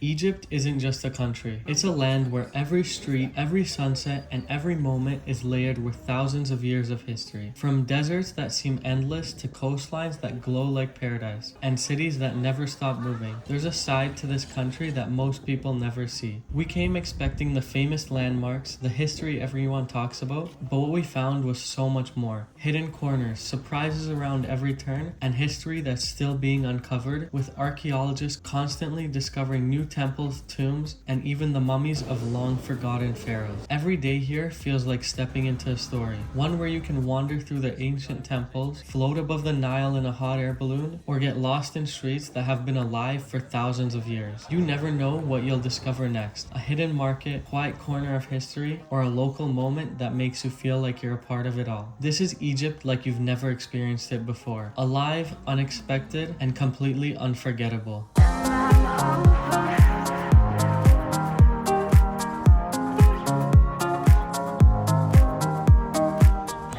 Egypt isn't just a country. It's a land where every street, every sunset, and every moment is layered with thousands of years of history. From deserts that seem endless to coastlines that glow like paradise, and cities that never stop moving. There's a side to this country that most people never see. We came expecting the famous landmarks, the history everyone talks about, but what we found was so much more. Hidden corners, surprises around every turn, and history that's still being uncovered, with archaeologists constantly discovering new temples, tombs, and even the mummies of long-forgotten pharaohs. Every day here feels like stepping into a story, one where you can wander through the ancient temples, float above the Nile in a hot air balloon, or get lost in streets that have been alive for thousands of years. You never know what you'll discover next. A hidden market, quiet corner of history, or a local moment that makes you feel like you're a part of it all. This is Egypt like you've never experienced it before. Alive, unexpected, and completely unforgettable.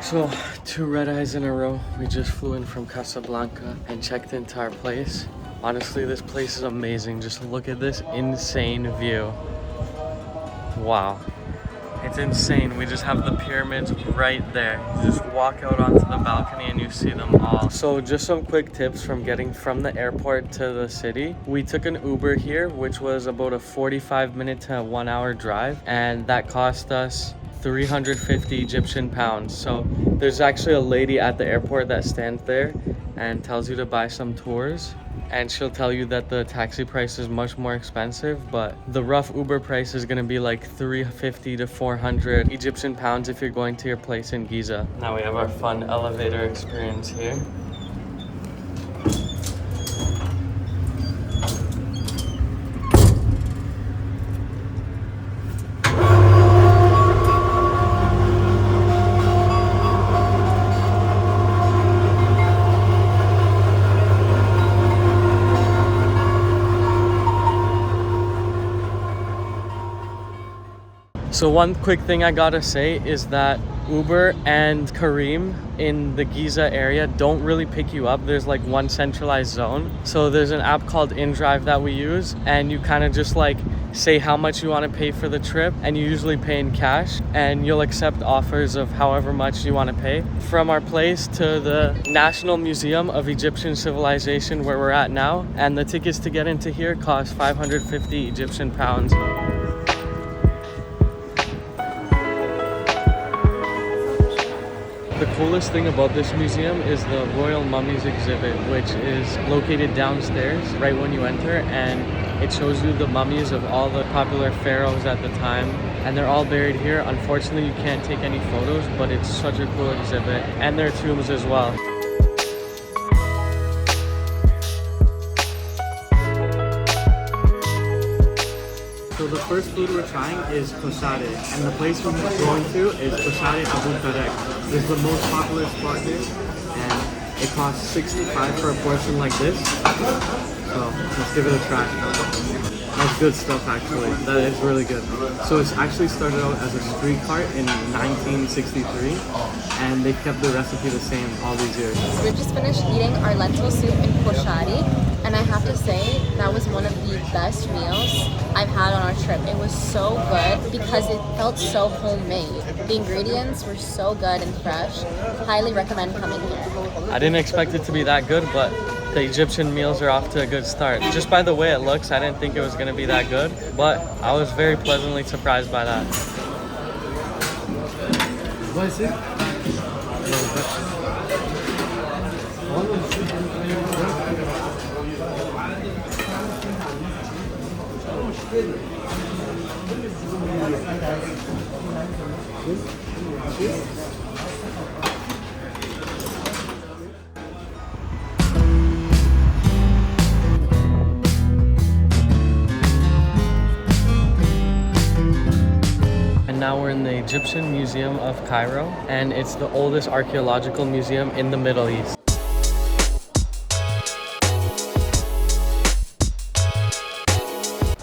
So, 2 red eyes in a row. We just flew in from Casablanca and checked into our place. Honestly, this place is amazing. Just look at this insane view. Wow. It's insane. We just have the pyramids right there. You just walk out onto the balcony and you see them all. So just some quick tips from getting from the airport to the city. We took an Uber here, which was about a 45-minute to 1-hour drive, and that cost us 350 Egyptian pounds. So there's actually a lady at the airport that stands there and tells you to buy some tours, and she'll tell you that the taxi price is much more expensive, but the rough Uber price is gonna be like 350 to 400 Egyptian pounds if you're going to your place in Giza. Now we have our fun elevator experience here. So one quick thing I gotta say is that Uber and Kareem in the Giza area don't really pick you up. There's like one centralized zone. So there's an app called InDrive that we use, and you kind of just like say how much you want to pay for the trip, and you usually pay in cash, and you'll accept offers of however much you want to pay. From our place to the National Museum of Egyptian Civilization where we're at now, and the tickets to get into here cost 550 Egyptian pounds. The coolest thing about this museum is the Royal Mummies exhibit, which is located downstairs right when you enter, and it shows you the mummies of all the popular pharaohs at the time, and they're all buried here. Unfortunately, you can't take any photos, but it's such a cool exhibit, and their tombs as well. So the first food we're trying is koshari, and the place we're going to is koshari Abu Karek. This is the most popular spot here, and it costs 65 for a portion like this. So let's give it a try. That's good stuff actually. That is really good. So it's actually started out as a street cart in 1963, and they've kept the recipe the same all these years. So we just finished eating our lentil soup in koshari, and I have to say that was one of the best meals I've had on our trip. It was so good because it felt so homemade. The ingredients were so good and fresh. Highly recommend coming here. I didn't expect it to be that good, but the Egyptian meals are off to a good start. Just by the way it looks, I didn't think it was going to be that good, but I was very pleasantly surprised by that. What is it? Now we're in the Egyptian Museum of Cairo, and it's the oldest archaeological museum in the Middle East.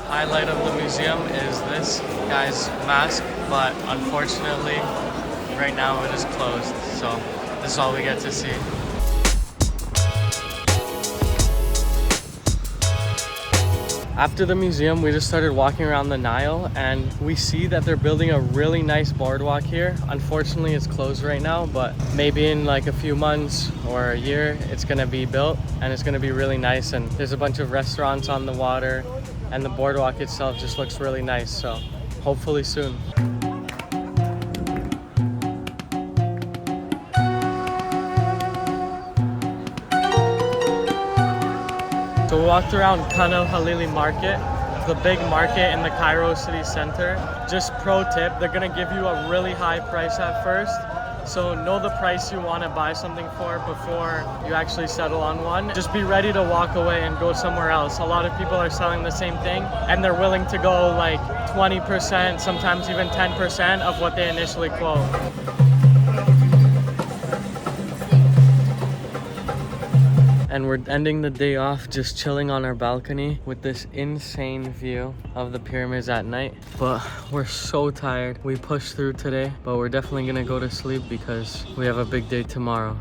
Highlight of the museum is this guy's mask, but unfortunately right now it is closed, so this is all we get to see. After the museum, we just started walking around the Nile, and we see that they're building a really nice boardwalk here. Unfortunately, it's closed right now, but maybe in like a few months or a year, it's gonna be built and it's gonna be really nice. And there's a bunch of restaurants on the water, and the boardwalk itself just looks really nice. So hopefully soon. So we walked around Khan el-Halili Market, the big market in the Cairo city center. Just pro tip, they're gonna give you a really high price at first. So know the price you want to buy something for before you actually settle on one. Just be ready to walk away and go somewhere else. A lot of people are selling the same thing and they're willing to go like 20%, sometimes even 10% of what they initially quote. And we're ending the day off just chilling on our balcony with this insane view of the pyramids at night. But we're so tired. We pushed through today, but we're definitely gonna go to sleep because we have a big day tomorrow.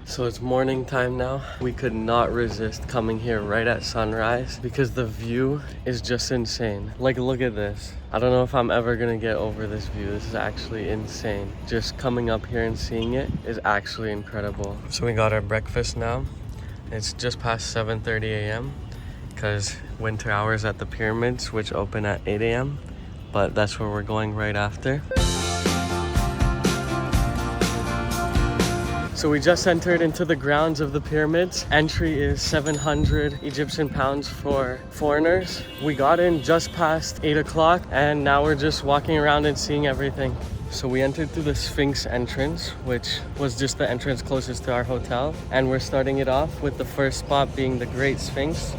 So it's morning time now. We could not resist coming here right at sunrise because the view is just insane. Like, look at this. I don't know if I'm ever gonna get over this view. This is actually insane. Just coming up here and seeing it is actually incredible. So we got our breakfast now. It's just past 7:30 a.m. because winter hours at the pyramids, which open at 8 a.m. But that's where we're going right after. So we just entered into the grounds of the pyramids. Entry is 700 Egyptian pounds for foreigners. We got in just past 8 o'clock and now we're just walking around and seeing everything. So we entered through the Sphinx entrance, which was just the entrance closest to our hotel. And we're starting it off with the first spot being the Great Sphinx.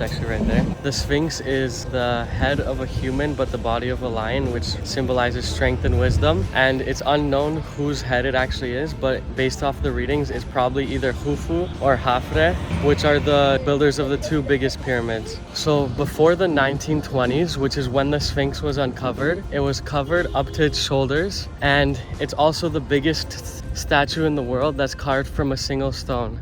It's actually right there. The Sphinx is the head of a human but the body of a lion, which symbolizes strength and wisdom. And it's unknown whose head it actually is, but based off the readings, it's probably either Khufu or Khafre, which are the builders of the two biggest pyramids. So before the 1920s, which is when the Sphinx was uncovered, it was covered up to its shoulders, and it's also the biggest statue in the world that's carved from a single stone.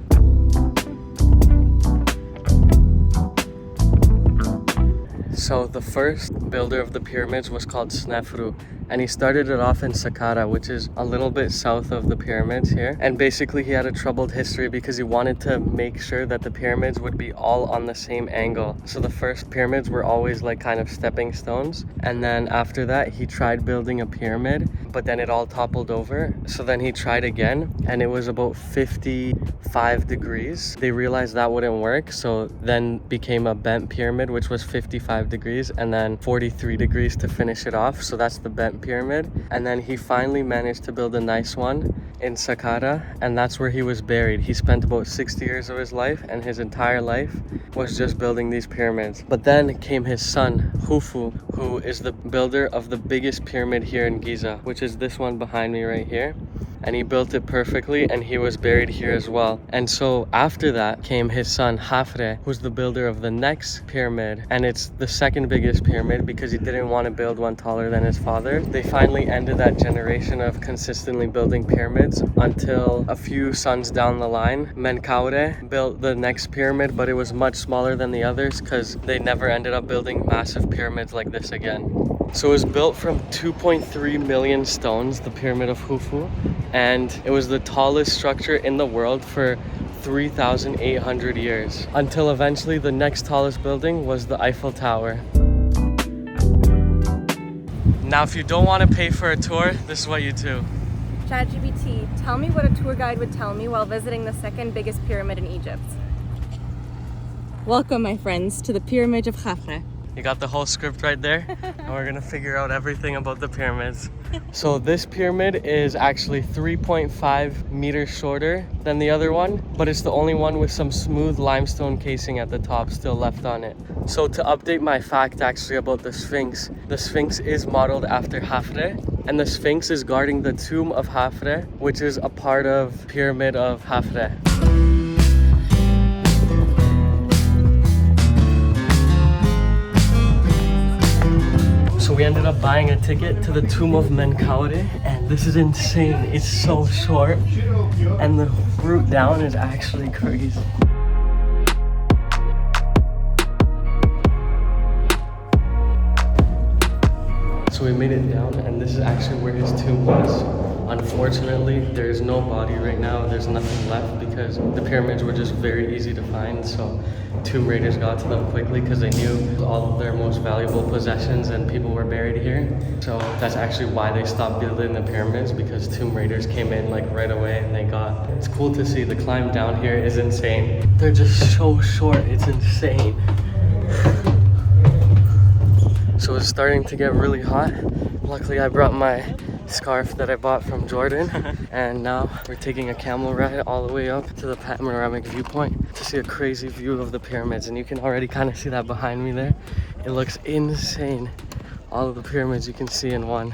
So the first builder of the pyramids was called Snefru, and he started it off in Saqqara, which is a little bit south of the pyramids here. And basically he had a troubled history because he wanted to make sure that the pyramids would be all on the same angle. So the first pyramids were always like kind of stepping stones. And then after that, he tried building a pyramid, but then it all toppled over. So then he tried again, and it was about 55 degrees. They realized that wouldn't work, so then became a bent pyramid, which was 55 degrees, and then 43 degrees to finish it off. So that's the bent pyramid. And then he finally managed to build a nice one in Saqqara, and that's where he was buried. He spent about 60 years of his life, and his entire life was just building these pyramids. But then came his son, Khufu, who is the builder of the biggest pyramid here in Giza, which is this one behind me right here. And he built it perfectly, and he was buried here as well. And so after that came his son Khafre, who's the builder of the next pyramid, and it's the second biggest pyramid because he didn't want to build one taller than his father. They finally ended that generation of consistently building pyramids until a few sons down the line, Menkaure built the next pyramid, but it was much smaller than the others because they never ended up building massive pyramids like this again. So it was built from 2.3 million stones, the Pyramid of Khufu, and it was the tallest structure in the world for 3,800 years, until eventually the next tallest building was the Eiffel Tower. Now, if you don't want to pay for a tour, this is what you do. ChatGPT, tell me what a tour guide would tell me while visiting the second biggest pyramid in Egypt. Welcome, my friends, to the Pyramid of Khafre. You got the whole script right there, and we're gonna figure out everything about the pyramids. So this pyramid is actually 3.5 meters shorter than the other one, but it's the only one with some smooth limestone casing at the top still left on it. So to update my fact actually about the Sphinx is modeled after Khafre, and the Sphinx is guarding the tomb of Khafre, which is a part of Pyramid of Khafre. So we ended up buying a ticket to the tomb of Menkaure, and this is insane. It's so short, and the route down is actually crazy. So we made it down, and this is actually where his tomb was. Unfortunately, there's no body right now. There's nothing left because the pyramids were just very easy to find. So tomb raiders got to them quickly because they knew all of their most valuable possessions and people were buried here. So that's actually why they stopped building the pyramids, because tomb raiders came in like right away and they got... It's cool to see. The climb down here is insane. They're just so short. It's insane. So it's starting to get really hot. Luckily, I brought my scarf that I bought from Jordan. And now we're taking a camel ride all the way up to the panoramic viewpoint to see a crazy view of the pyramids. And you can already kind of see that behind me there. It looks insane. All of the pyramids you can see in one.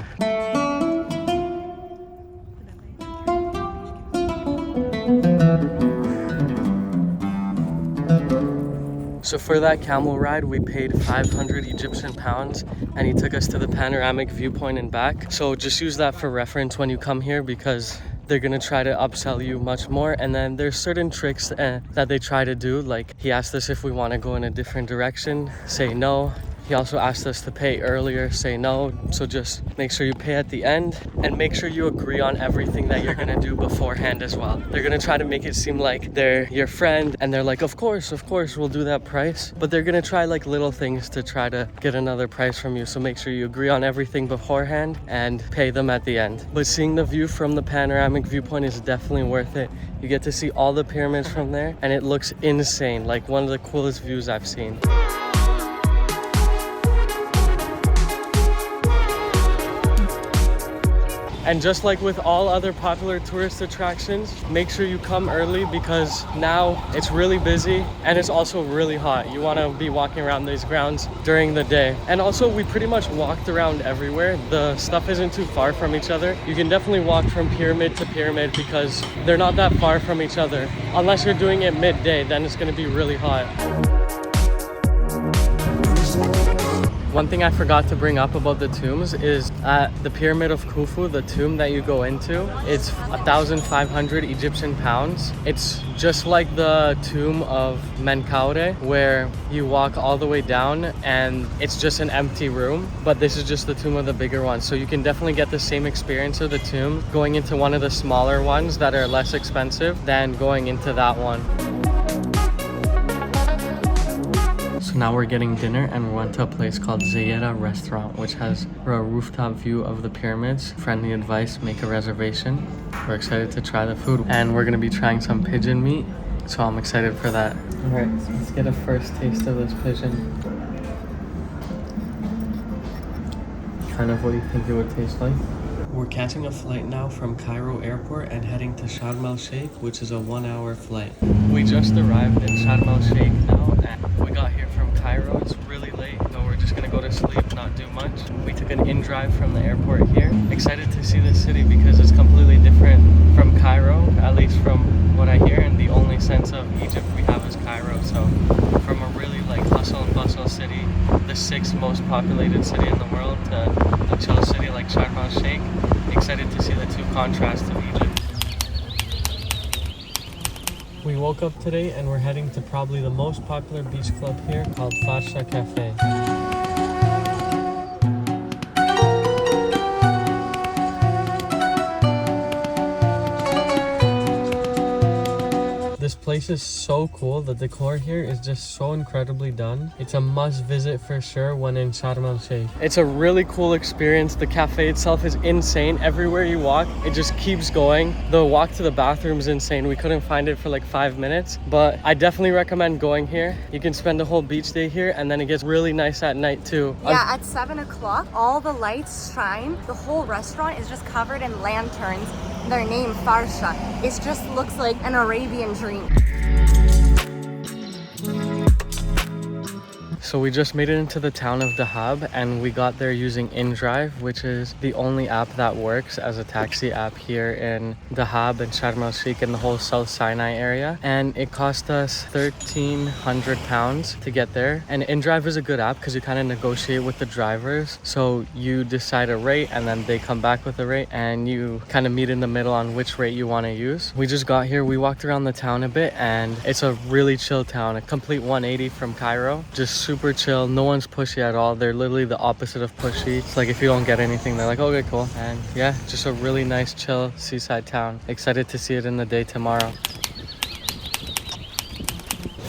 So for that camel ride, we paid 500 Egyptian pounds and he took us to the panoramic viewpoint and back. So just use that for reference when you come here, because they're gonna try to upsell you much more. And then there's certain tricks that they try to do. Like, he asked us if we wanna go in a different direction, say no. He also asked us to pay earlier, say no. So just make sure you pay at the end and make sure you agree on everything that you're gonna do beforehand as well. They're gonna try to make it seem like they're your friend and they're like, of course, we'll do that price. But they're gonna try like little things to try to get another price from you. So make sure you agree on everything beforehand and pay them at the end. But seeing the view from the panoramic viewpoint is definitely worth it. You get to see all the pyramids from there and it looks insane. Like one of the coolest views I've seen. And just like with all other popular tourist attractions, make sure you come early because now it's really busy and it's also really hot. You want to be walking around these grounds during the day. And also, we pretty much walked around everywhere. The stuff isn't too far from each other. You can definitely walk from pyramid to pyramid because they're not that far from each other. Unless you're doing it midday, then it's going to be really hot. One thing I forgot to bring up about the tombs is at the Pyramid of Khufu, the tomb that you go into, it's 1,500 Egyptian pounds. It's just like the tomb of Menkaure, where you walk all the way down and it's just an empty room. But this is just the tomb of the bigger one. So you can definitely get the same experience of the tomb going into one of the smaller ones that are less expensive than going into that one. So now we're getting dinner and we went to a place called Zayeda Restaurant, which has a rooftop view of the pyramids. Friendly advice, make a reservation. We're excited to try the food and we're gonna be trying some pigeon meat. So I'm excited for that. All right, so let's get a first taste of this pigeon. Kind of what you think it would taste like. We're catching a flight now from Cairo airport and heading to Sharm el Sheikh, which is a 1-hour flight. We just arrived in Sharm el Sheikh now and we got here from Cairo. It's really late, so we're just gonna go to sleep, not do much. We took an in-drive from the airport here. Excited to see the city because it's completely different from Cairo, at least from what I hear, and the only sense of Egypt we have is Cairo. So from a really like hustle and bustle city, the 6th most populated city in the world, to a chill city like Sharm el Sheikh. Excited to see the two contrasts of Egypt. We woke up today and we're heading to probably the most popular beach club here called Farsha Cafe. This place is so cool. The decor here is just so incredibly done. It's a must visit for sure when in Sharm el Sheikh. It's a really cool experience. The cafe itself is insane. Everywhere you walk, it just keeps going. The walk to the bathroom is insane. We couldn't find it for like 5 minutes, but I definitely recommend going here. You can spend a whole beach day here and then it gets really nice at night too. Yeah, at 7 o'clock, all the lights shine. The whole restaurant is just covered in lanterns. Their name, Farsha. It just looks like an Arabian dream. So we just made it into the town of Dahab and we got there using InDrive, which is the only app that works as a taxi app here in Dahab and Sharm el Sheikh and the whole South Sinai area. And it cost us 1,300 pounds to get there. And InDrive is a good app because you kind of negotiate with the drivers. So you decide a rate and then they come back with a rate and you kind of meet in the middle on which rate you want to use. We just got here, we walked around the town a bit and it's a really chill town, a complete 180 from Cairo. Just super super chill. No one's pushy at all. They're literally the opposite of pushy. It's like if you don't get anything, they're like, okay, cool. And yeah, just a really nice, chill seaside town. Excited to see it in the day tomorrow.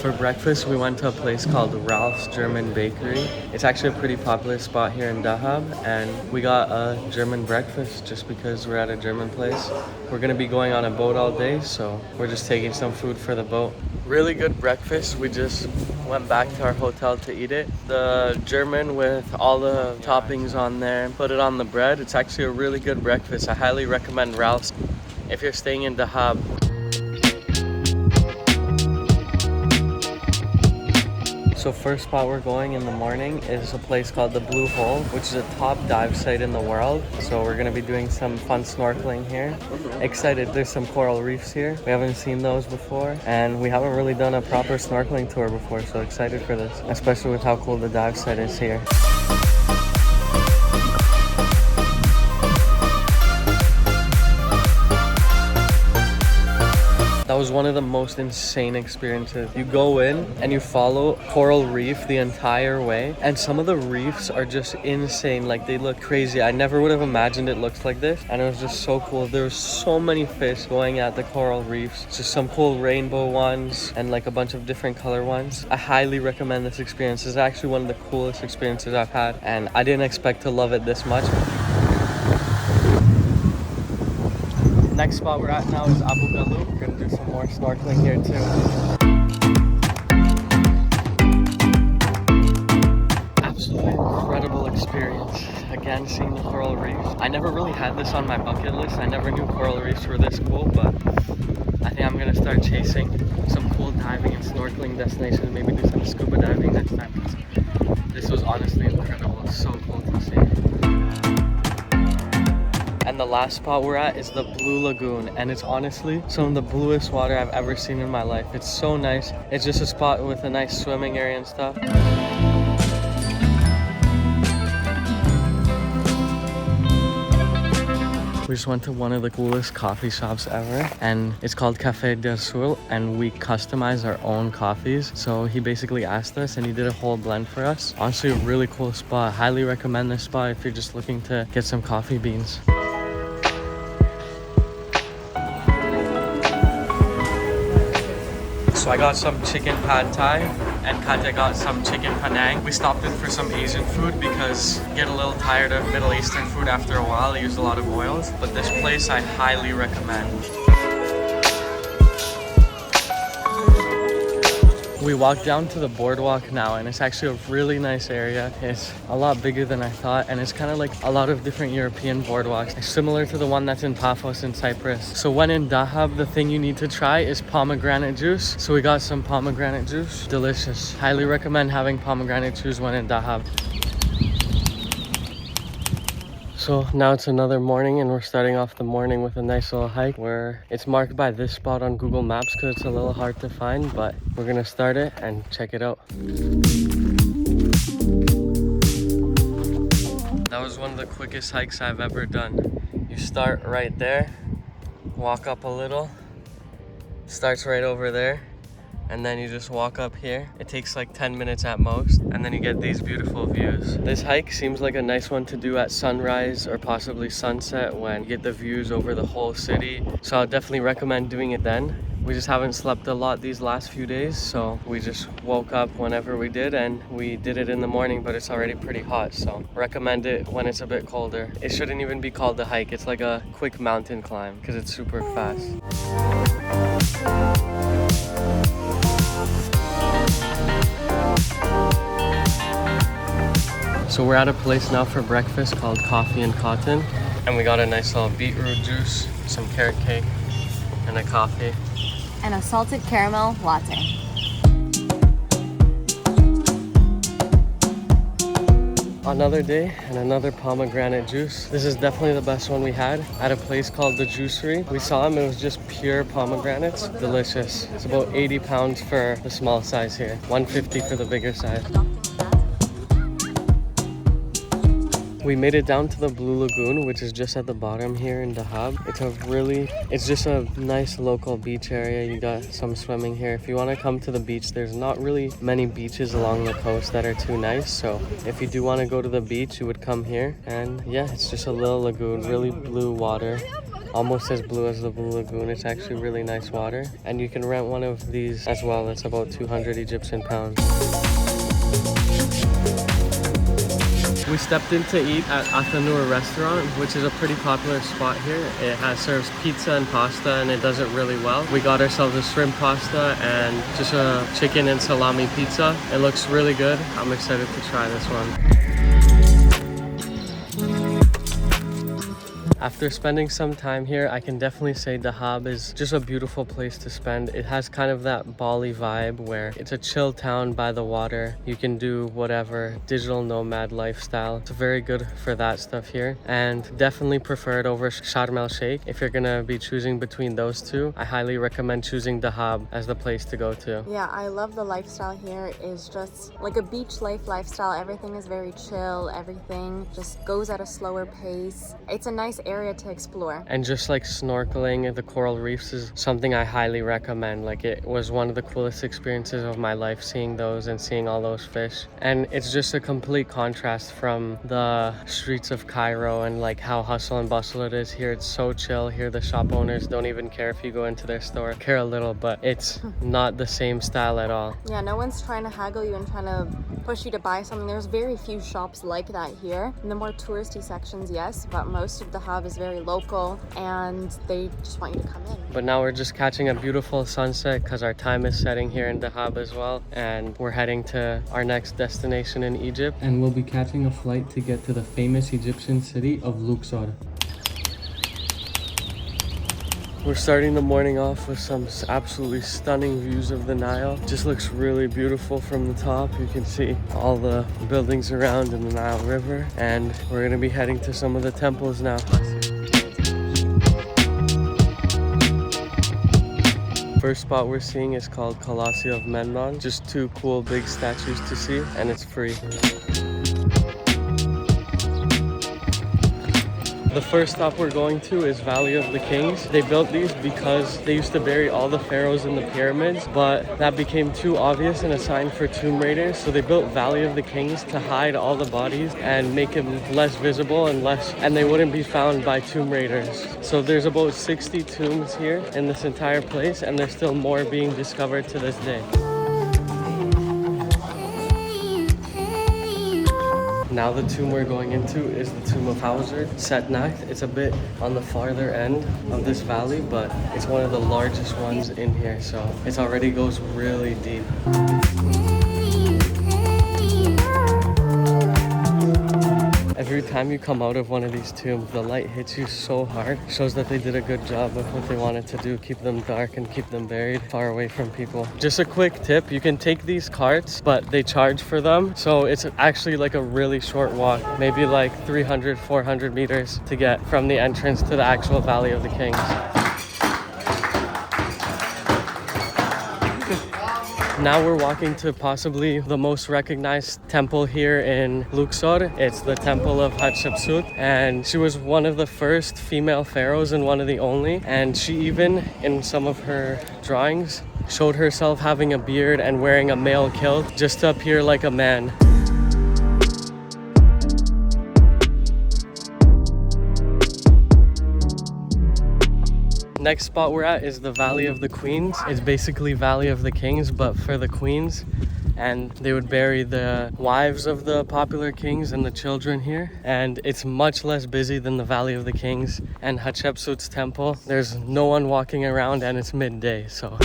For breakfast, we went to a place called Ralph's German Bakery. It's actually a pretty popular spot here in Dahab, and we got a German breakfast just because we're at a German place. We're gonna be going on a boat all day, so we're just taking some food for the boat. Really good breakfast. We just went back to our hotel to eat it. The German with all the toppings on there, put it on the bread. It's actually a really good breakfast. I highly recommend Ralph's if you're staying in Dahab. So first spot we're going in the morning is a place called the Blue Hole, which is a top dive site in the world. So we're gonna be doing some fun snorkeling here. Excited, there's some coral reefs here. We haven't seen those before, and we haven't really done a proper snorkeling tour before, so excited for this, especially with how cool the dive site is here. That was one of the most insane experiences. You go in and you follow coral reef the entire way, and some of the reefs are just insane. Like, they look crazy. I never would have imagined it looks like this, and it was just so cool. There was so many fish going at the coral reefs, just some cool rainbow ones and like a bunch of different color ones. I highly recommend this experience. It's actually one of the coolest experiences I've had, and I didn't expect to love it this much. Next spot we're at now is Abu Ghalub. We're gonna do some more snorkeling here too. Absolutely incredible experience. Again, seeing the coral reefs. I never really had this on my bucket list. I never knew coral reefs were this cool, but I think I'm gonna start chasing some cool diving and snorkeling destinations. Maybe do some scuba diving next time. This was honestly incredible. It's so cool to see. And the last spot we're at is the Blue Lagoon, and it's honestly some of the bluest water I've ever seen in my life. It's so nice. It's just a spot with a nice swimming area and stuff. We just went to one of the coolest coffee shops ever, and it's called Café del Sur, and we customize our own coffees. So he basically asked us and he did a whole blend for us. Honestly, a really cool spot. Highly recommend this spot if you're just looking to get some coffee beans. So I got some chicken pad thai and Katya got some chicken panang. We stopped in for some Asian food because you get a little tired of Middle Eastern food after a while. They use a lot of oils, but this place I highly recommend. We walked down to the boardwalk now, and it's actually a really nice area. It's a lot bigger than I thought, and it's kind of like a lot of different European boardwalks, similar to the one that's in Paphos in Cyprus. So when in Dahab, the thing you need to try is pomegranate juice. So we got some pomegranate juice. Delicious. Highly recommend having pomegranate juice when in Dahab. So now it's another morning, and we're starting off the morning with a nice little hike where it's marked by this spot on Google Maps because it's a little hard to find, but we're gonna start it and check it out. That was one of the quickest hikes I've ever done. You start right there, walk up a little, starts right over there, and then you just walk up here. It takes like 10 minutes at most, and then you get these beautiful views. This hike seems like a nice one to do at sunrise or possibly sunset when you get the views over the whole city. So I'll definitely recommend doing it then. We just haven't slept a lot these last few days, so we just woke up whenever we did, and we did it in the morning, but it's already pretty hot, so recommend it when it's a bit colder. It shouldn't even be called a hike. It's like a quick mountain climb because it's super fast. So we're at a place now for breakfast called Coffee and Cotton, and we got a nice little beetroot juice, some carrot cake, and a coffee. And a salted caramel latte. Another day and another pomegranate juice. This is definitely the best one we had at a place called the Juicery. We saw them, it was just pure pomegranates. Delicious. It's about 80 pounds for the small size here, 150 for the bigger size. We made it down to the Blue Lagoon, which is just at the bottom here in Dahab. It's just a nice local beach area. You got some swimming here. If you want to come to the beach, there's not really many beaches along the coast that are too nice. So if you do want to go to the beach, you would come here. And yeah, it's just a little lagoon, really blue water. Almost as blue as the Blue Lagoon. It's actually really nice water. And you can rent one of these as well. It's about 200 Egyptian pounds. We stepped in to eat at Athanur restaurant, which is a pretty popular spot here. It serves pizza and pasta, and it does it really well. We got ourselves a shrimp pasta and just a chicken and salami pizza. It looks really good. I'm excited to try this one. After spending some time here, I can definitely say Dahab is just a beautiful place to spend. It has kind of that Bali vibe where it's a chill town by the water. You can do whatever, digital nomad lifestyle. It's very good for that stuff here, and definitely prefer it over Sharm el Sheikh. If you're gonna be choosing between those two, I highly recommend choosing Dahab as the place to go to. Yeah, I love the lifestyle here. Is just like a beach lifestyle. Everything is very chill. Everything just goes at a slower pace. It's a nice area to explore. And just like snorkeling at the coral reefs is something I highly recommend. Like, it was one of the coolest experiences of my life, seeing those and seeing all those fish. And it's just a complete contrast from the streets of Cairo and like how hustle and bustle it is here. It's so chill here. The shop owners don't even care if you go into their store. Care a little, but it's not the same style at all. Yeah, no one's trying to haggle you and trying to push you to buy something. There's very few shops like that here. In the more touristy sections, yes, but most of the hub is very local and they just want you to come in. But now we're just catching a beautiful sunset because our time is setting here in Dahab as well, and we're heading to our next destination in Egypt, and we'll be catching a flight to get to the famous Egyptian city of Luxor. We're starting the morning off with some absolutely stunning views of the Nile. Just looks really beautiful from the top. You can see all the buildings around in the Nile River, and we're gonna be heading to some of the temples now. First spot we're seeing is called Colossi of Memnon. Just two cool big statues to see, and it's free. The first stop we're going to is Valley of the Kings. They built these because they used to bury all the pharaohs in the pyramids, but that became too obvious and a sign for tomb raiders. So they built Valley of the Kings to hide all the bodies and make them less visible and they wouldn't be found by tomb raiders. So there's about 60 tombs here in this entire place, and there's still more being discovered to this day. Now the tomb we're going into is the tomb of Hauser, Setnacht. It's a bit on the farther end of this valley, but it's one of the largest ones in here, so it already goes really deep. Every time you come out of one of these tombs, the light hits you so hard. Shows that they did a good job of what they wanted to do, keep them dark and keep them buried far away from people. Just a quick tip, you can take these carts, but they charge for them. So it's actually like a really short walk, maybe like 300, 400 meters to get from the entrance to the actual Valley of the Kings. Now we're walking to possibly the most recognized temple here in Luxor. It's the Temple of Hatshepsut, and she was one of the first female pharaohs and one of the only. And she even, in some of her drawings, showed herself having a beard and wearing a male kilt just to appear like a man. Next spot we're at is the Valley of the Queens. It's basically Valley of the Kings, but for the queens. And they would bury the wives of the popular kings and the children here. And it's much less busy than the Valley of the Kings and Hatshepsut's temple. There's no one walking around and it's midday, so.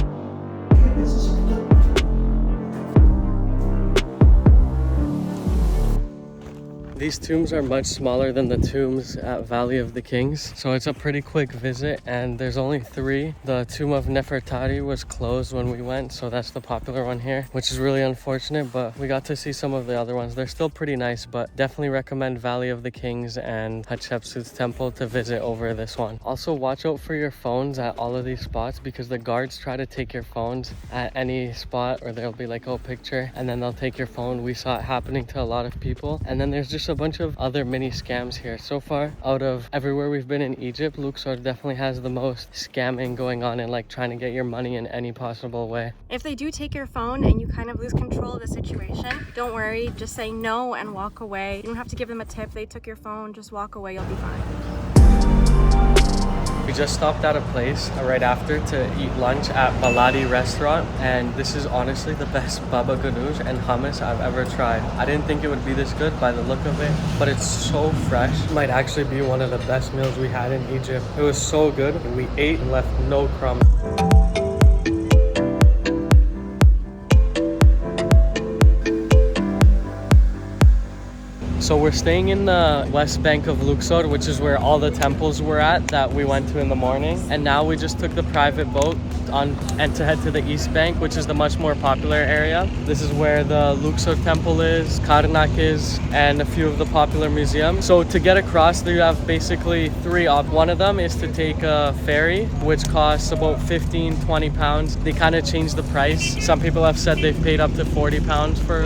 These tombs are much smaller than the tombs at Valley of the Kings, so it's a pretty quick visit, and there's only 3. The tomb of Nefertari was closed when we went, so that's the popular one here, which is really unfortunate, but we got to see some of the other ones. They're still pretty nice, but definitely recommend Valley of the Kings and Hatshepsut's temple to visit over this one. Also, watch out for your phones at all of these spots because the guards try to take your phones at any spot, or there'll be like, oh, picture, and then they'll take your phone. We saw it happening to a lot of people. And then there's just just a bunch of other mini scams here. So far, out of everywhere we've been in Egypt, Luxor definitely has the most scamming going on and like trying to get your money in any possible way. If they do take your phone and you kind of lose control of the situation, don't worry, just say no and walk away. You don't have to give them a tip. They took your phone, just walk away, you'll be fine. We just stopped at a place right after to eat lunch at Baladi restaurant, and this is honestly the best baba ganoush and hummus I've ever tried. I didn't think it would be this good by the look of it, but it's so fresh. It might actually be one of the best meals we had in Egypt. It was so good. We ate and left no crumbs. So we're staying in the west bank of Luxor, which is where all the temples were at that we went to in the morning. And now we just took the private boat and to head to the east bank, which is the much more popular area. This is where the Luxor temple is, Karnak is, and a few of the popular museums. So to get across, you have basically three options. One of them is to take a ferry, which costs about 15-20 pounds. They kind of changed the price. Some people have said they've paid up to 40 pounds for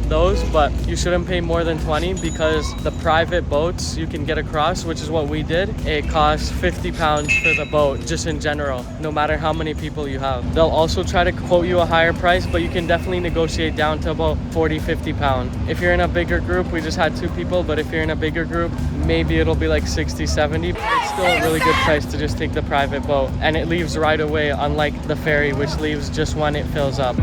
those, but you shouldn't pay more than 20 because the private boats you can get across, which is what we did, it costs 50 pounds for the boat, just in general, no matter how many people you have. They'll also try to quote you a higher price, but you can definitely negotiate down to about 40-50 pounds. If you're in a bigger group, we just had 2 people, but if you're in a bigger group, maybe it'll be like 60-70. It's still a really good price to just take the private boat, and it leaves right away, unlike the ferry, which leaves just when it fills up.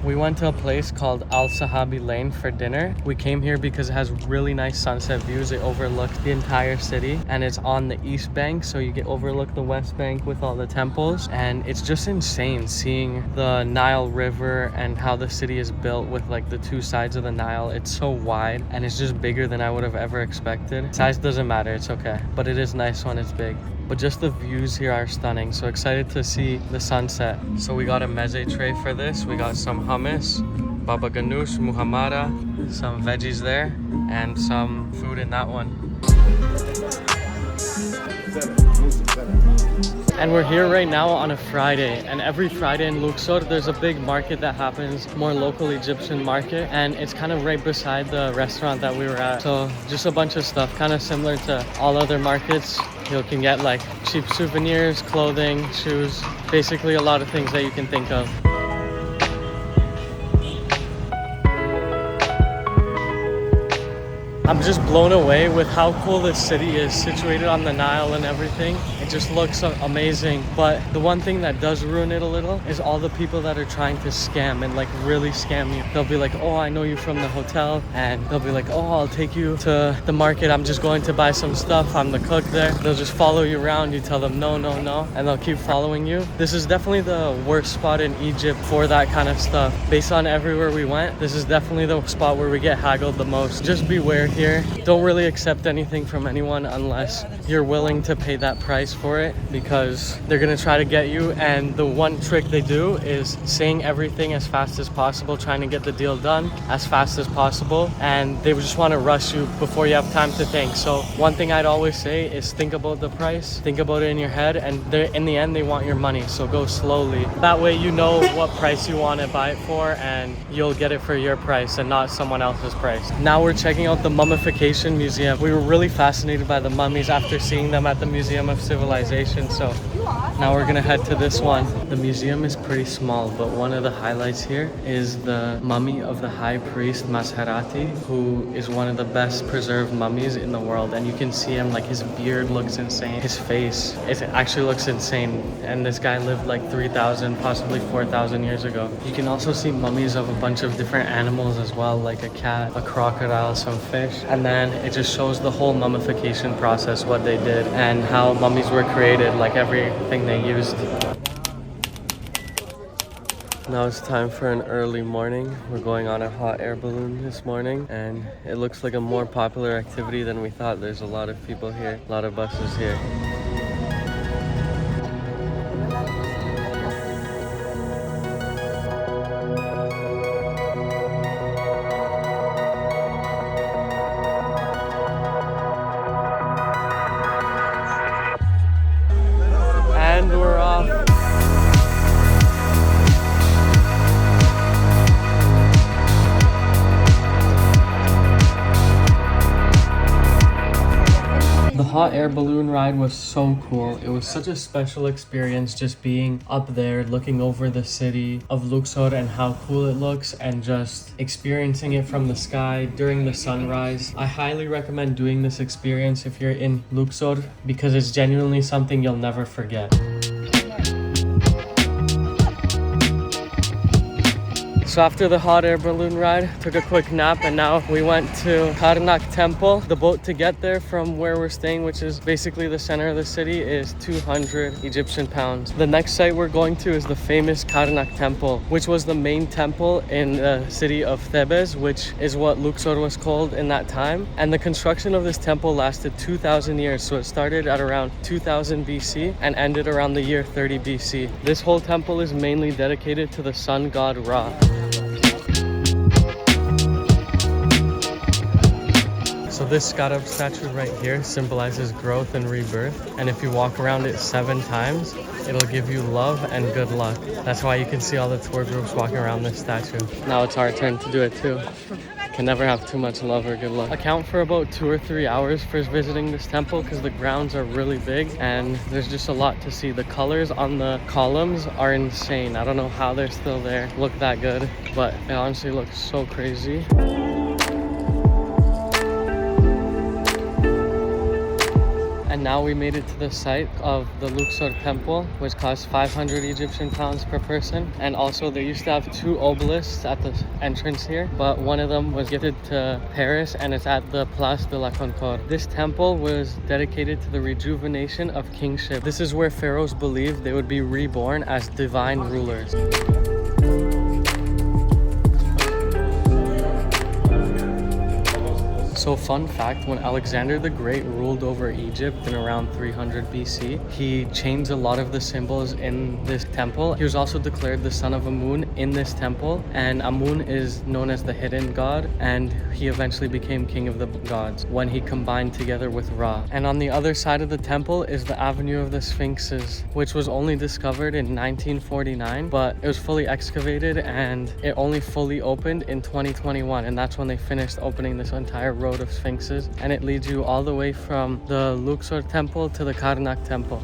We went to a place called Al Sahabi Lane for dinner. We came here because it has really nice sunset views. It overlooks the entire city and it's on the east bank, so you get overlook the west bank with all the temples, and it's just insane seeing the Nile River and how the city is built with like the 2 sides of the Nile. It's so wide and it's just bigger than I would have ever expected. Size doesn't matter, it's okay, but it is nice when it's big. But just the views here are stunning. So excited to see the sunset. So we got a meze tray for this. We got some hummus, baba ganoush, muhammara, some veggies there, and some food in that one. And we're here right now on a Friday, and every Friday in Luxor there's a big market that happens, more local Egyptian market, and it's kind of right beside the restaurant that we were at. So just a bunch of stuff, kind of similar to all other markets. You can get like cheap souvenirs, clothing, shoes, basically a lot of things that you can think of. I'm just blown away with how cool this city is, situated on the Nile and everything. It just looks amazing. But the one thing that does ruin it a little is all the people that are trying to scam and like really scam you. They'll be like, oh, I know you from the hotel. And they'll be like, oh, I'll take you to the market. I'm just going to buy some stuff. I'm the cook there. They'll just follow you around. You tell them no, no, no. And they'll keep following you. This is definitely the worst spot in Egypt for that kind of stuff. Based on everywhere we went, this is definitely the spot where we get haggled the most. Just beware here. Don't really accept anything from anyone unless you're willing to pay that price for it, because they're gonna try to get you. And the one trick they do is saying everything as fast as possible, trying to get the deal done as fast as possible, and they just want to rush you before you have time to think. So one thing I'd always say is think about the price, think about it in your head, and in the end they want your money, so go slowly. That way you know what price you want to buy it for, and you'll get it for your price and not someone else's price. Now we're checking out the mummification museum. We were really fascinated by the mummies after seeing them at the Museum of Civilization, so now we're gonna head to this one. The museum is pretty small, but one of the highlights here is the mummy of the high priest Maserati, who is one of the best preserved mummies in the world. And you can see him, like his beard looks insane, his face, it actually looks insane. And this guy lived like 3,000, possibly 4,000 years ago. You can also see mummies of a bunch of different animals as well, like a cat, a crocodile, some fish. And then it just shows the whole mummification process, what they did and how mummies were created, like everything they used. Now it's time for an early morning. We're going on a hot air balloon this morning, and it looks like a more popular activity than we thought. There's a lot of people here, a lot of buses here. And we're off. hot air balloon ride was so cool. It was such a special experience just being up there, looking over the city of Luxor and how cool it looks, and just experiencing it from the sky during the sunrise. I highly recommend doing this experience if you're in Luxor because it's genuinely something you'll never forget. So after the hot air balloon ride, took a quick nap, and now we went to Karnak Temple. The boat to get there from where we're staying, which is basically the center of the city, is 200 Egyptian pounds. The next site we're going to is the famous Karnak Temple, which was the main temple in the city of Thebes, which is what Luxor was called in that time. And the construction of this temple lasted 2,000 years. So it started at around 2000 BC and ended around the year 30 BC. This whole temple is mainly dedicated to the sun god Ra. So this scarab statue right here symbolizes growth and rebirth, and if you walk around it 7 times, it'll give you love and good luck. That's why you can see all the tour groups walking around this statue. Now it's our turn to do it too. Can never have too much love or good luck. Account for about 2 or 3 hours for visiting this temple because the grounds are really big and there's just a lot to see. The colors on the columns are insane. I don't know how they're still there, look that good, but it honestly looks so crazy. And now we made it to the site of the Luxor temple, which costs 500 Egyptian pounds per person. And also they used to have 2 obelisks at the entrance here, but one of them was gifted to Paris and it's at the Place de la Concorde. This temple was dedicated to the rejuvenation of kingship. This is where pharaohs believed they would be reborn as divine rulers. So fun fact, when Alexander the Great ruled over Egypt in around 300 BC, he changed a lot of the symbols in this temple. He was also declared the son of Amun in this temple, and Amun is known as the hidden god, and he eventually became king of the gods when he combined together with Ra. And on the other side of the temple is the Avenue of the Sphinxes, which was only discovered in 1949, but it was fully excavated and it only fully opened in 2021, and that's when they finished opening this entire road of sphinxes, and it leads you all the way from the Luxor temple to the Karnak temple.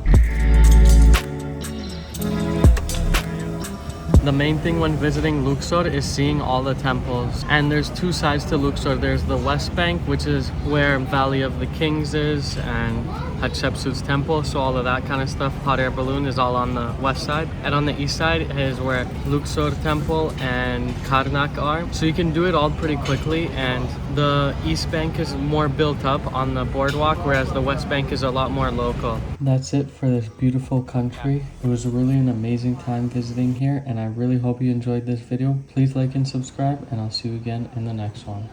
The main thing when visiting Luxor is seeing all the temples, and there's 2 sides to Luxor. There's the west bank, which is where Valley of the Kings is, and Hatshepsut's temple, so all of that kind of stuff. Hot air balloon is all on the west side, and on the east side is where Luxor temple and Karnak are. So you can do it all pretty quickly, and the east bank is more built up on the boardwalk, whereas the west bank is a lot more local. That's it for this beautiful country. It was really an amazing time visiting here, and I really hope you enjoyed this video. Please like and subscribe, and I'll see you again in the next one.